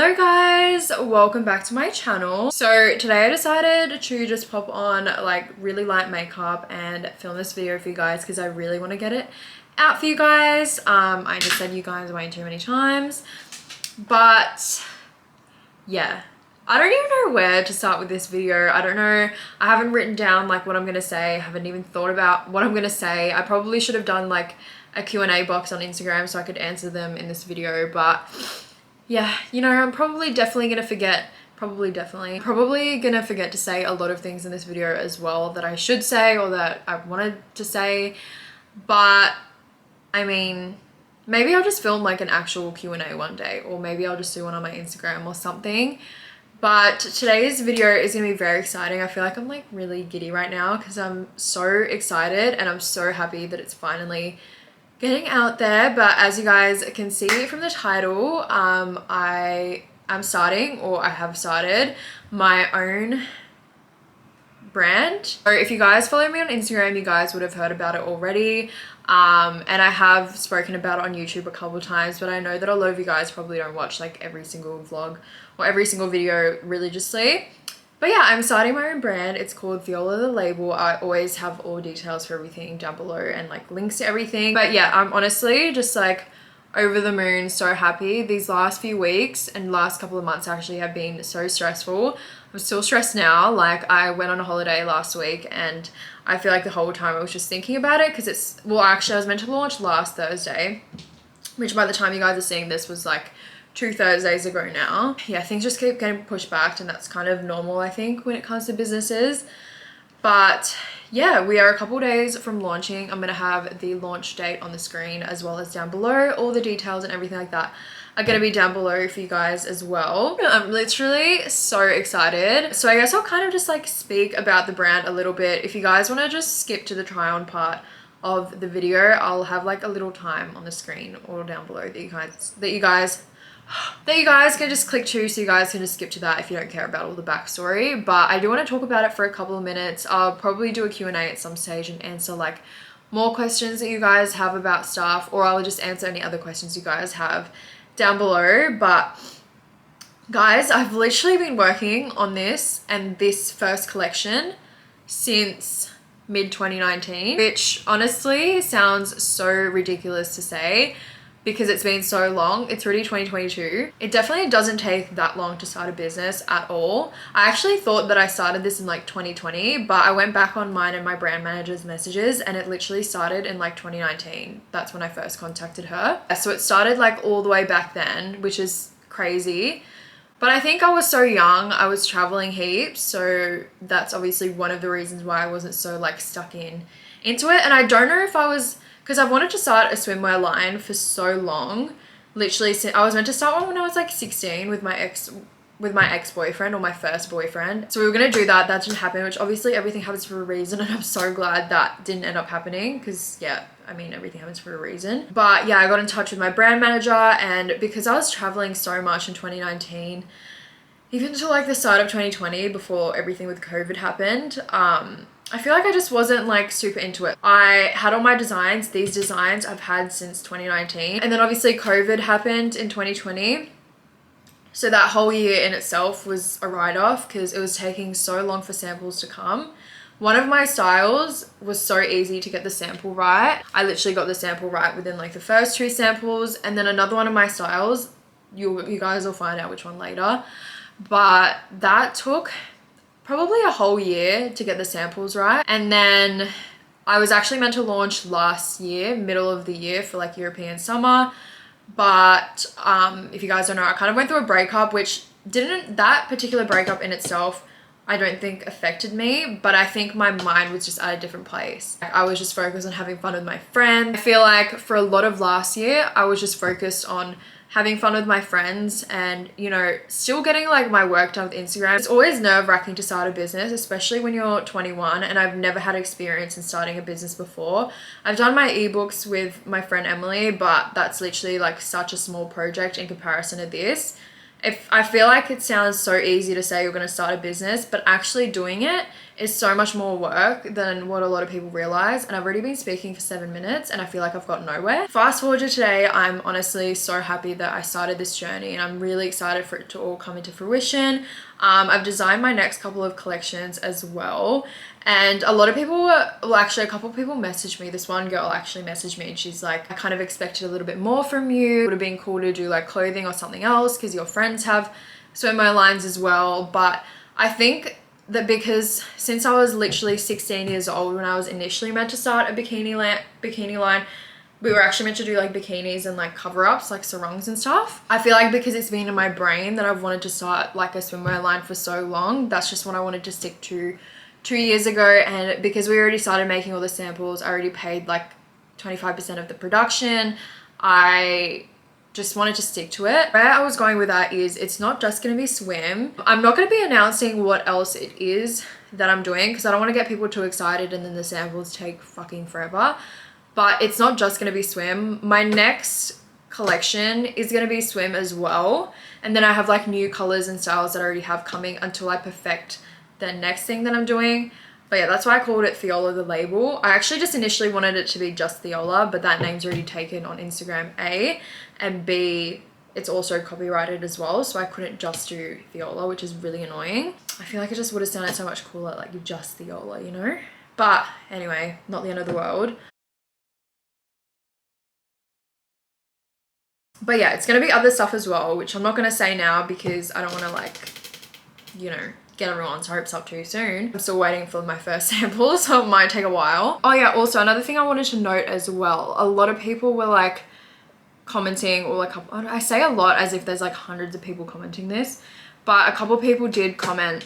Hello guys, welcome back to my channel. So today I decided to just pop on like really light makeup and film this video for you guys because I really want to get it out for you guys. I just said you guys way too many times, but yeah, I don't even know where to start with this video. I don't know, I haven't written down like what I'm gonna say. I haven't even thought about what I'm gonna say. I probably should have done like a Q&A box on Instagram so I could answer them in this video, but yeah, you know, I'm probably definitely gonna forget to say a lot of things in this video as well that I should say or that I wanted to say. But I mean, maybe I'll just film like an actual Q&A one day, or maybe I'll just do one on my Instagram or something. But today's video is gonna be very exciting. I feel like I'm like really giddy right now because I'm so excited and I'm so happy that it's finally getting out there. But as you guys can see from the title, I have started my own brand. So if you guys follow me on Instagram, you guys would have heard about it already, and I have spoken about it on YouTube a couple of times, but I know that a lot of you guys probably don't watch like every single vlog or every single video religiously. But yeah, I'm starting my own brand. It's called THEOLA the label. I always have all details for everything down below and like links to everything. But yeah, I'm honestly just like over the moon, so happy. These last few weeks and last couple of months actually have been so stressful. I'm still stressed now. Like I went on a holiday last week and I feel like the whole time I was just thinking about it because it's, well, actually I was meant to launch last Thursday, which by the time you guys are seeing this was like 2 Thursdays ago now. Yeah, things just keep getting pushed back and that's kind of normal, I think, when it comes to businesses. But yeah, we are a couple days from launching. I'm gonna have the launch date on the screen as well as down below. All the details and everything like that are gonna be down below for you guys as well. I'm literally so excited. So I guess I'll kind of just like speak about the brand a little bit. If you guys want to just skip to the try on part of the video, I'll have like a little time on the screen or down below that you guys can just click to, so you guys can just skip to that if you don't care about all the backstory. But I do want to talk about it for a couple of minutes. I'll probably do a Q&A at some stage and answer like more questions that you guys have about stuff, or I'll just answer any other questions you guys have down below. But guys, I've literally been working on this and this first collection since mid 2019, which honestly sounds so ridiculous to say because it's been so long. It's already 2022. It definitely doesn't take that long to start a business at all. I actually thought that I started this in like 2020, but I went back on mine and my brand manager's messages and it literally started in like 2019. That's when I first contacted her. So it started like all the way back then, which is crazy. But I think I was so young, I was traveling heaps, so that's obviously one of the reasons why I wasn't so like stuck into it. And I don't know if I was, because I've wanted to start a swimwear line for so long. Literally, I was meant to start one when I was like 16 with my ex-boyfriend, or my first boyfriend. So we were gonna do that. That didn't happen, which obviously everything happens for a reason, and I'm so glad that didn't end up happening because yeah, I mean, everything happens for a reason. But yeah, I got in touch with my brand manager, and because I was traveling so much in 2019, even to like the start of 2020 before everything with COVID happened, I feel like I just wasn't like super into it. I had all my designs. These designs I've had since 2019. And then obviously COVID happened in 2020. So that whole year in itself was a write-off because it was taking so long for samples to come. One of my styles was so easy to get the sample right. I literally got the sample right within like the first 2 samples. And then another one of my styles, you guys will find out which one later, but that took probably a whole year to get the samples right. And then I was actually meant to launch last year, middle of the year, for like European summer. But if you guys don't know, I kind of went through a breakup, which that particular breakup in itself, I don't think affected me, but I think my mind was just at a different place. I was just focused on having fun with my friends. I feel like for a lot of last year, I was just focused on having fun with my friends and, you know, still getting like my work done with Instagram. It's always nerve-wracking to start a business, especially when you're 21, and I've never had experience in starting a business before. I've done my ebooks with my friend Emily, but that's literally like such a small project in comparison to this. I feel like it sounds so easy to say you're going to start a business, but actually doing it is so much more work than what a lot of people realize, and I've already been speaking for 7 minutes and I feel like I've got nowhere. Fast forward to today, I'm honestly so happy that I started this journey and I'm really excited for it to all come into fruition. I've designed my next couple of collections as well, and a lot of people, well actually a couple of people messaged me. This one girl actually messaged me and she's like, I kind of expected a little bit more from you. It would have been cool to do like clothing or something else because your friends have swimwear lines as well. But I think that because since I was literally 16 years old when I was initially meant to start a bikini line, we were actually meant to do like bikinis and like cover-ups, like sarongs and stuff. I feel like because it's been in my brain that I've wanted to start like a swimwear line for so long, that's just what I wanted to stick to 2 years ago. And because we already started making all the samples, I already paid like 25% of the production. I just wanted to stick to it. Where I was going with that is it's not just going to be swim. I'm not going to be announcing what else it is that I'm doing because I don't want to get people too excited and then the samples take fucking forever. But it's not just going to be swim. My next collection is going to be swim as well. And then I have like new colors and styles that I already have coming until I perfect the next thing that I'm doing. But yeah, that's why I called it THEOLA, the label. I actually just initially wanted it to be just THEOLA, but that name's already taken on Instagram, A, and B, it's also copyrighted as well, so I couldn't just do THEOLA, which is really annoying. I feel like it just would have sounded so much cooler, like just THEOLA, you know? But anyway, not the end of the world. But yeah, it's going to be other stuff as well, which I'm not going to say now because I don't want to like, you know, get everyone's hopes up too soon. I'm still waiting for my first samples, so it might take a while. Oh yeah, also another thing I wanted to note as well, a lot of people were like commenting, or like, I say a lot as if there's like hundreds of people commenting this, but a couple of people did comment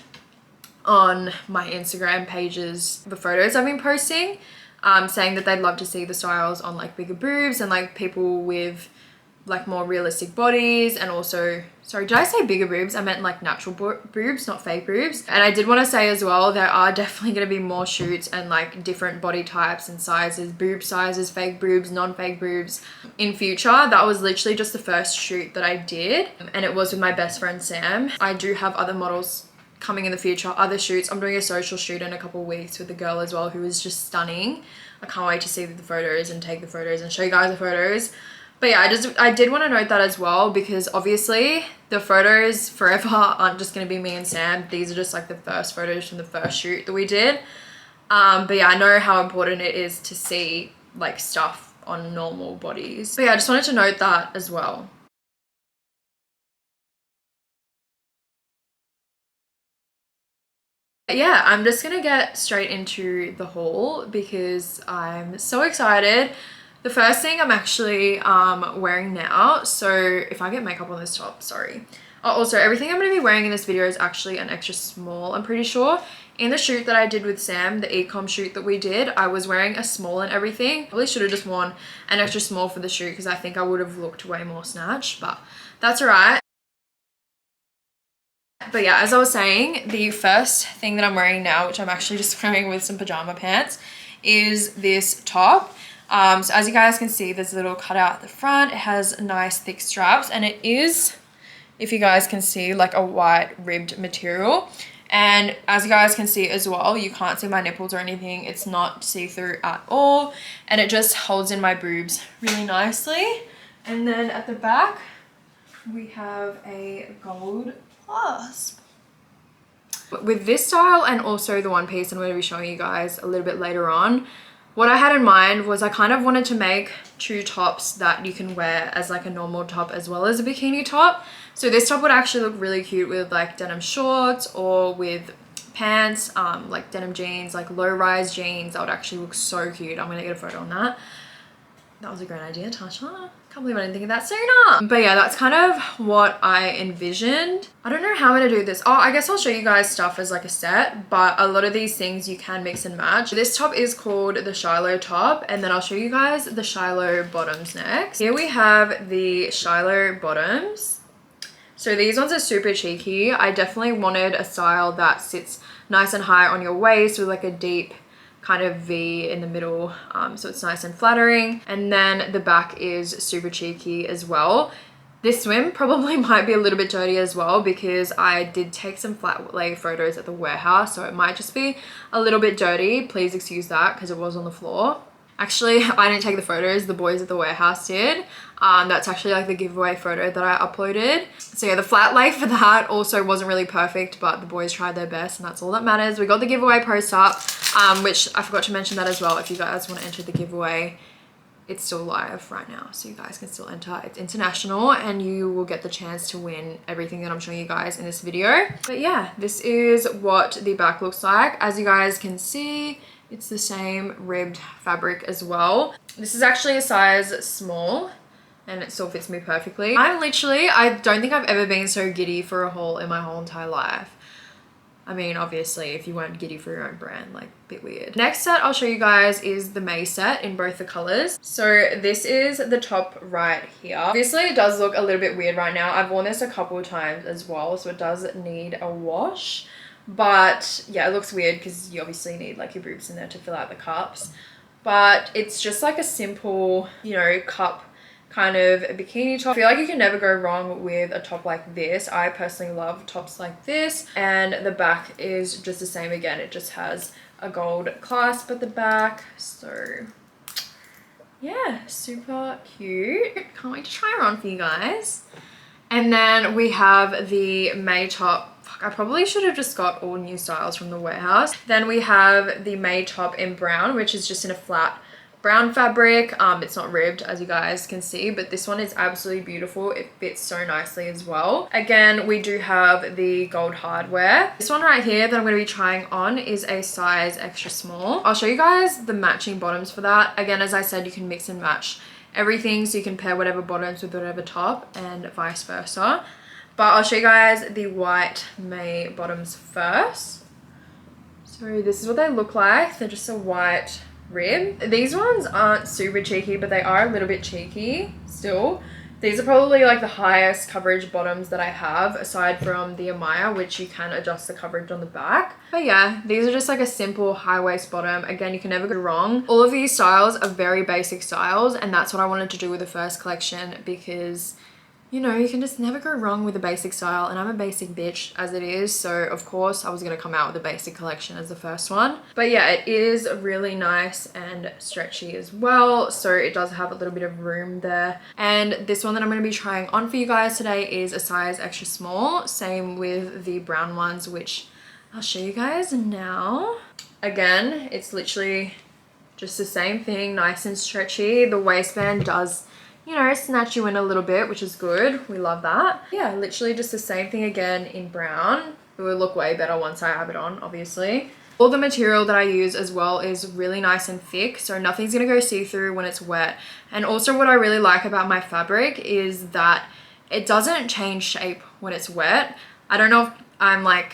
on my Instagram pages, the photos I've been posting, saying that they'd love to see the styles on like bigger boobs and like people with like more realistic bodies, and also, sorry, did I say bigger boobs? I meant like natural boobs, not fake boobs. And I did want to say as well, there are definitely going to be more shoots and like different body types and sizes, boob sizes, fake boobs, non-fake boobs in future. That was literally just the first shoot that I did, and it was with my best friend Sam. I do have other models coming in the future, other shoots. I'm doing a social shoot in a couple of weeks with a girl as well who is just stunning. I can't wait to see the photos and take the photos and show you guys the photos. But yeah, I did want to note that as well, because obviously the photos forever aren't just going to be me and Sam. These are just like the first photos from the first shoot that we did. But yeah, I know how important it is to see like stuff on normal bodies. But yeah, I just wanted to note that as well. But yeah, I'm just going to get straight into the haul because I'm so excited. The first thing I'm actually wearing now, so if I get makeup on this top, sorry. Oh, also, everything I'm going to be wearing in this video is actually an extra small, I'm pretty sure. In the shoot that I did with Sam, the e-com shoot that we did, I was wearing a small and everything. Probably should have just worn an extra small for the shoot because I think I would have looked way more snatched, but that's alright. But yeah, as I was saying, the first thing that I'm wearing now, which I'm actually just wearing with some pajama pants, is this top. So as you guys can see, there's a little cutout at the front. It has nice thick straps, and it is, if you guys can see, like a white ribbed material. And as you guys can see as well, you can't see my nipples or anything. It's not see-through at all, and it just holds in my boobs really nicely. And then at the back, we have a gold clasp. With this style and also the one piece I'm going to be showing you guys a little bit later on, what I had in mind was I kind of wanted to make two tops that you can wear as like a normal top as well as a bikini top. So this top would actually look really cute with like denim shorts or with pants, like denim jeans, like low-rise jeans. That would actually look so cute. I'm gonna get a photo on that. That was a great idea, Tarsha. Can't believe I didn't think of that sooner. But yeah, that's kind of what I envisioned. I don't know how I'm gonna do this. Oh, I guess I'll show you guys stuff as like a set, but a lot of these things you can mix and match. This top is called the Shiloh top, and then I'll show you guys the Shiloh Bottoms next. Here we have the Shiloh Bottoms. So these ones are super cheeky. I definitely wanted a style that sits nice and high on your waist with like a deep kind of V in the middle, so it's nice and flattering. And then the back is super cheeky as well. This swim probably might be a little bit dirty as well because I did take some flat lay photos at the warehouse, so it might just be a little bit dirty. Please excuse that because it was on the floor. Actually, I didn't take the photos, the boys at the warehouse did. That's actually like the giveaway photo that I uploaded. So yeah, the flat lay for that also wasn't really perfect, but the boys tried their best and that's all that matters. We got the giveaway post up, which I forgot to mention that as well. If you guys want to enter the giveaway, it's still live right now, so you guys can still enter. It's international and you will get the chance to win everything that I'm showing you guys in this video. But yeah, this is what the back looks like. As you guys can see, it's the same ribbed fabric as well. This is actually a size small and it still fits me perfectly. I don't think I've ever been so giddy for a haul in my whole entire life. I mean, obviously, if you weren't giddy for your own brand, like, a bit weird. Next set I'll show you guys is the Mae set in both the colors. So this is the top right here. Obviously, it does look a little bit weird right now. I've worn this a couple of times as well, so it does need a wash. But yeah, it looks weird because you obviously need like your boobs in there to fill out the cups. But it's just like a simple, you know, cup kind of bikini top. I feel like you can never go wrong with a top like this. I personally love tops like this, and the back is just the same again. It just has a gold clasp at the back, so yeah, super cute. Can't wait to try her on for you guys. And then we have the Mae top. Fuck, I probably should have just got all new styles from the warehouse. Then we have the Mae top in brown, which is just in a flat brown fabric. It's not ribbed, as you guys can see, but this one is absolutely beautiful. It fits so nicely as well. Again, we do have the gold hardware. This one right here that I'm going to be trying on is a size extra small. I'll show you guys the matching bottoms for that. Again, as I said, you can mix and match everything, so you can pair whatever bottoms with whatever top and vice versa. But I'll show you guys the white Mae bottoms first. So this is what they look like. They're just a white rib. These ones aren't super cheeky, but they are a little bit cheeky still. These are probably like the highest coverage bottoms that I have, aside from the Amaya, which you can adjust the coverage on the back. But yeah, these are just like a simple high waist bottom. Again, you can never go wrong. All of these styles are very basic styles, and that's what I wanted to do with the first collection because, you know, you can just never go wrong with a basic style, and I'm a basic bitch as it is, so of course I was going to come out with a basic collection as the first one. But yeah, it is really nice and stretchy as well, so it does have a little bit of room there. And this one that I'm going to be trying on for you guys today is a size extra small, same with the brown ones, which I'll show you guys now. Again, it's literally just the same thing, nice and stretchy. The waistband does, you know, snatch you in a little bit, which is good. We love that. Yeah, literally just the same thing again in brown. It will look way better once I have it on, obviously. All the material that I use as well is really nice and thick, so nothing's gonna go see-through when it's wet. And also what I really like about my fabric is that it doesn't change shape when it's wet. I don't know if I'm like,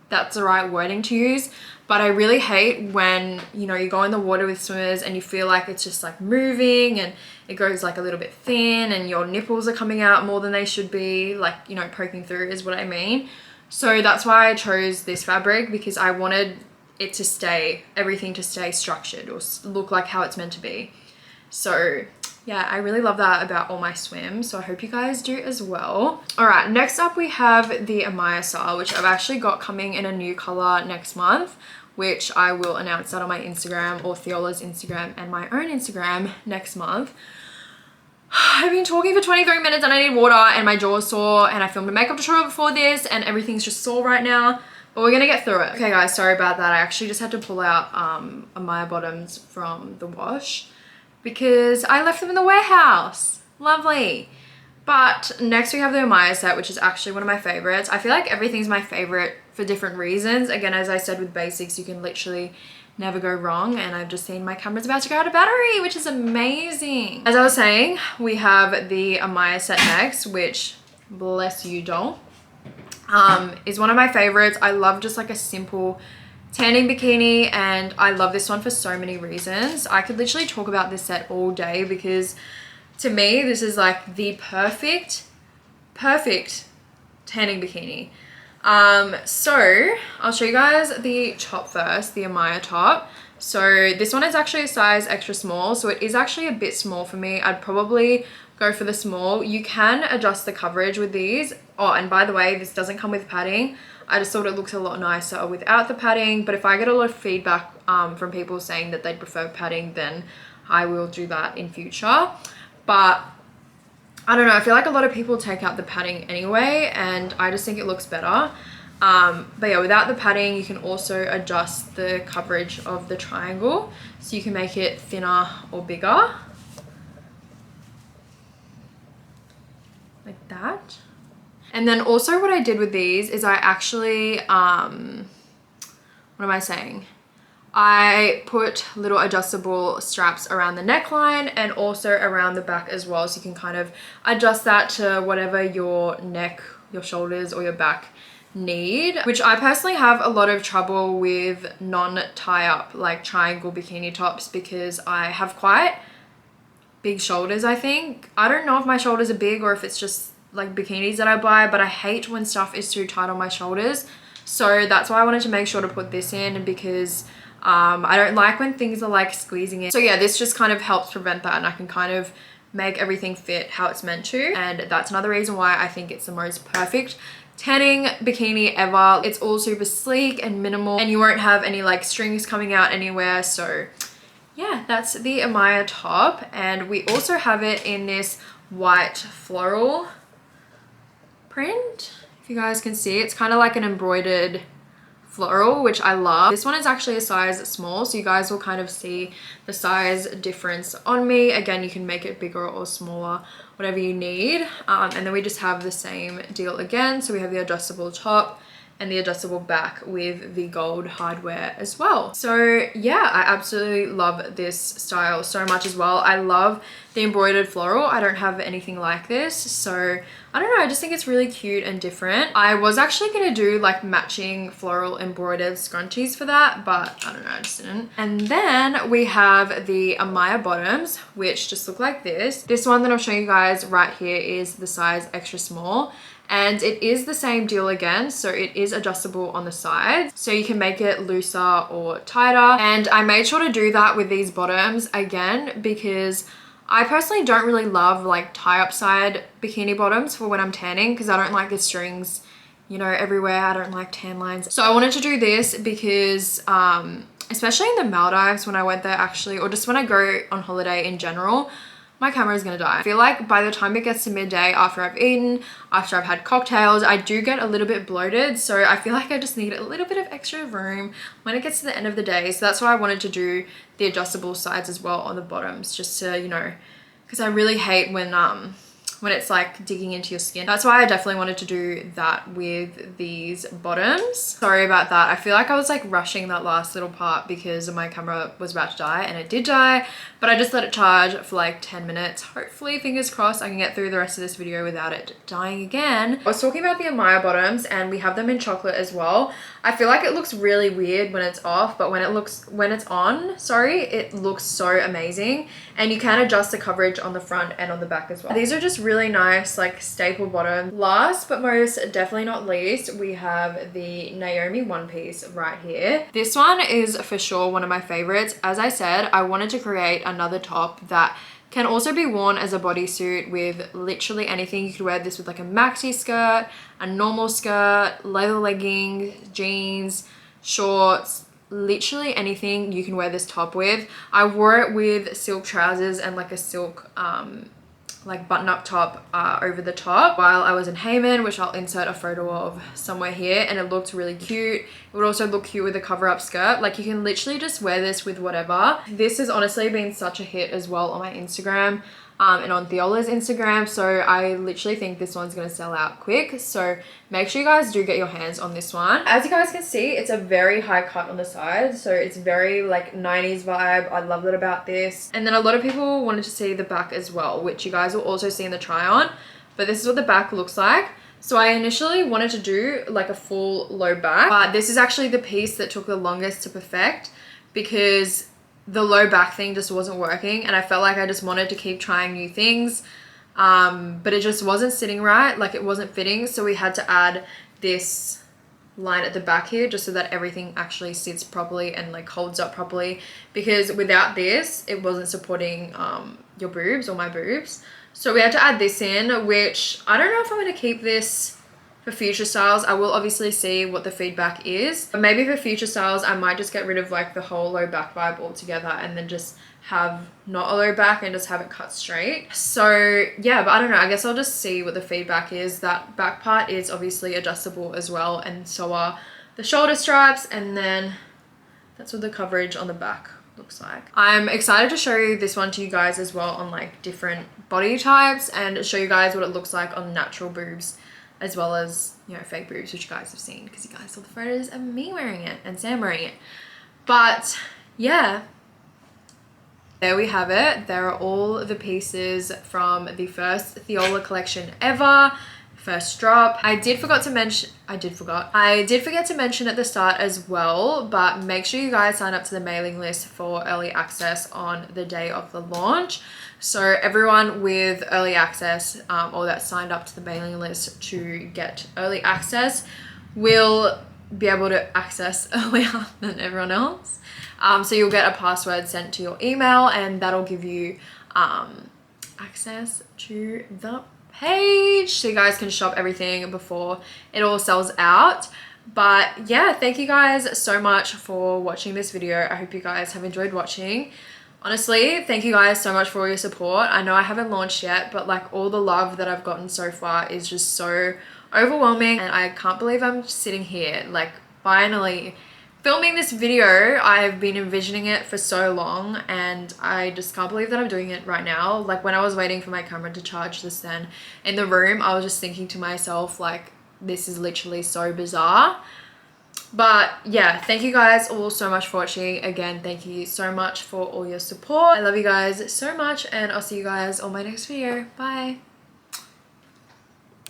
that's the right wording to use, but I really hate when, you know, you go in the water with swimmers and you feel like it's just like moving and it goes like a little bit thin and your nipples are coming out more than they should be, like, you know, poking through is what I mean. So that's why I chose this fabric, because I wanted it to stay, everything to stay structured or look like how it's meant to be. So yeah, I really love that about all my swims, so I hope you guys do as well. All right, next up we have the Amaya style, which I've actually got coming in a new color next month, which I will announce that on my Instagram or THEOLA's Instagram and my own Instagram next month. I've been talking for 23 minutes and I need water and my jaw's sore, and I filmed a makeup tutorial before this and everything's just sore right now, but we're gonna get through it. Okay guys, sorry about that. I actually just had to pull out Amaya Bottoms from the wash because I left them in the warehouse. Lovely. But next we have the Amaya set, which is actually one of my favorites. I feel like everything's my favorite for different reasons. Again, as I said with basics, you can literally never go wrong, and I've just seen my camera's about to go out of battery, which is amazing. As I was saying, we have the Amaya set next, which, bless you doll, is one of my favorites. I love just like a simple tanning bikini, and I love this one for so many reasons. I could literally talk about this set all day because to me this is like the perfect tanning bikini. So I'll show you guys the top first, the Amaya top. So this one is actually a size extra small, so it is actually a bit small for me. I'd probably go for the small. You can adjust the coverage with these. Oh, and by the way, this doesn't come with padding. I just thought it looks a lot nicer without the padding, but if I get a lot of feedback from people saying that they'd prefer padding, then I will do that in future. But I don't know, I feel like a lot of people take out the padding anyway, and I just think it looks better. But yeah, without the padding, you can also adjust the coverage of the triangle, so you can make it thinner or bigger, like that. And then also what I did with these is I actually, what am I saying? I put little adjustable straps around the neckline and also around the back as well, so you can kind of adjust that to whatever your neck, your shoulders, or your back need, which I personally have a lot of trouble with non-tie-up like triangle bikini tops because I have quite big shoulders. I think I don't know if my shoulders are big or if it's just like bikinis that I buy, but I hate when stuff is too tight on my shoulders, so that's why I wanted to make sure to put this in, because I don't like when things are like squeezing in. So yeah, this just kind of helps prevent that, and I can kind of make everything fit how it's meant to, and that's another reason why I think it's the most perfect tanning bikini ever. It's all super sleek and minimal, and you won't have any like strings coming out anywhere. So yeah, that's the Amaya top, and we also have it in this white floral print. If you guys can see, it's kind of like an embroidered floral, which I love. This one is actually a size small, so you guys will kind of see the size difference on me. Again, you can make it bigger or smaller, whatever you need. And then we just have the same deal again. So we have the adjustable top and the adjustable back with the gold hardware as well. So yeah, I absolutely love this style so much as well. I love the embroidered floral. I don't have anything like this, so I don't know, I just think it's really cute and different. I was actually gonna do like matching floral embroidered scrunchies for that, but I don't know, I just didn't. And then we have the Amaya Bottoms, which just look like this. This one that I'm showing you guys right here is the size extra small, and it is the same deal again, so it is adjustable on the sides, so you can make it looser or tighter. And I made sure to do that with these bottoms again, because I personally don't really love like tie-up side bikini bottoms for when I'm tanning, because I don't like the strings, you know, everywhere. I don't like tan lines. So I wanted to do this because especially in the Maldives when I went there actually, or just when I go on holiday in general, my camera is gonna die. I feel like by the time it gets to midday, after I've eaten, after I've had cocktails, I do get a little bit bloated. So I feel like I just need a little bit of extra room when it gets to the end of the day. So that's why I wanted to do the adjustable sides as well on the bottoms, just to, you know, because I really hate when it's like digging into your skin. That's why I definitely wanted to do that with these bottoms. Sorry about that. I feel like I was like rushing that last little part because my camera was about to die, and it did die, but I just let it charge for like 10 minutes. Hopefully, fingers crossed, I can get through the rest of this video without it dying again. I was talking about the Amaya bottoms, and we have them in chocolate as well. I feel like it looks really weird when it's off, but when it's on, sorry, it looks so amazing. And you can adjust the coverage on the front and on the back as well. These are just really nice, like staple bottom. Last but most definitely not least, we have the Naomi One Piece right here. This one is for sure one of my favorites. As I said, I wanted to create another top that can also be worn as a bodysuit with literally anything. You could wear this with like a maxi skirt, a normal skirt, leather leggings, jeans, shorts, literally anything you can wear this top with. I wore it with silk trousers and like a silk like button-up top over the top while I was in Hayman, which I'll insert a photo of somewhere here, and it looked really cute. It would also look cute with a cover-up skirt. Like, you can literally just wear this with whatever. This has honestly been such a hit as well on my Instagram and on THEOLA's Instagram, so I literally think this one's gonna sell out quick. So make sure you guys do get your hands on this one. As you guys can see, it's a very high cut on the side, so it's very like 90s vibe. I love that about this. And then a lot of people wanted to see the back as well, which you guys will also see in the try on, but this is what the back looks like. So I initially wanted to do like a full low back, but this is actually the piece that took the longest to perfect, because the low back thing just wasn't working, and I felt like I just wanted to keep trying new things, but it just wasn't sitting right, like it wasn't fitting. So we had to add this line at the back here just so that everything actually sits properly and like holds up properly, because without this it wasn't supporting your boobs or my boobs. So we had to add this in, which I don't know if I'm going to keep this for future styles. I will obviously see what the feedback is, but maybe for future styles I might just get rid of like the whole low back vibe altogether and then just have not a low back and just have it cut straight. So yeah, but I don't know, I guess I'll just see what the feedback is. That back part is obviously adjustable as well, and so are the shoulder straps, and then that's what the coverage on the back looks like. I'm excited to show you this one to you guys as well on like different body types, and show you guys what it looks like on natural boobs as well as, you know, fake boobs, which you guys have seen because you guys saw the photos of me wearing it and Sam wearing it. But yeah, there we have it. There are all the pieces from the first THEOLA collection ever, first drop. I did forget to mention at the start as well, but make sure you guys sign up to the mailing list for early access on the day of the launch. So everyone with early access or that signed up to the mailing list to get early access will be able to access earlier than everyone else. So you'll get a password sent to your email, and that'll give you access to the page so you guys can shop everything before it all sells out. But yeah, thank you guys so much for watching this video. I hope you guys have enjoyed watching. Honestly, thank you guys so much for all your support. I know I haven't launched yet, but like all the love that I've gotten so far is just so overwhelming, and I can't believe I'm sitting here like finally filming this video. I've been envisioning it for so long, and I just can't believe that I'm doing it right now. Like when I was waiting for my camera to charge this then in the room, I was just thinking to myself like, this is literally so bizarre. But yeah, thank you guys all so much for watching. Again, thank you so much for all your support. I love you guys so much, and I'll see you guys on my next video. Bye.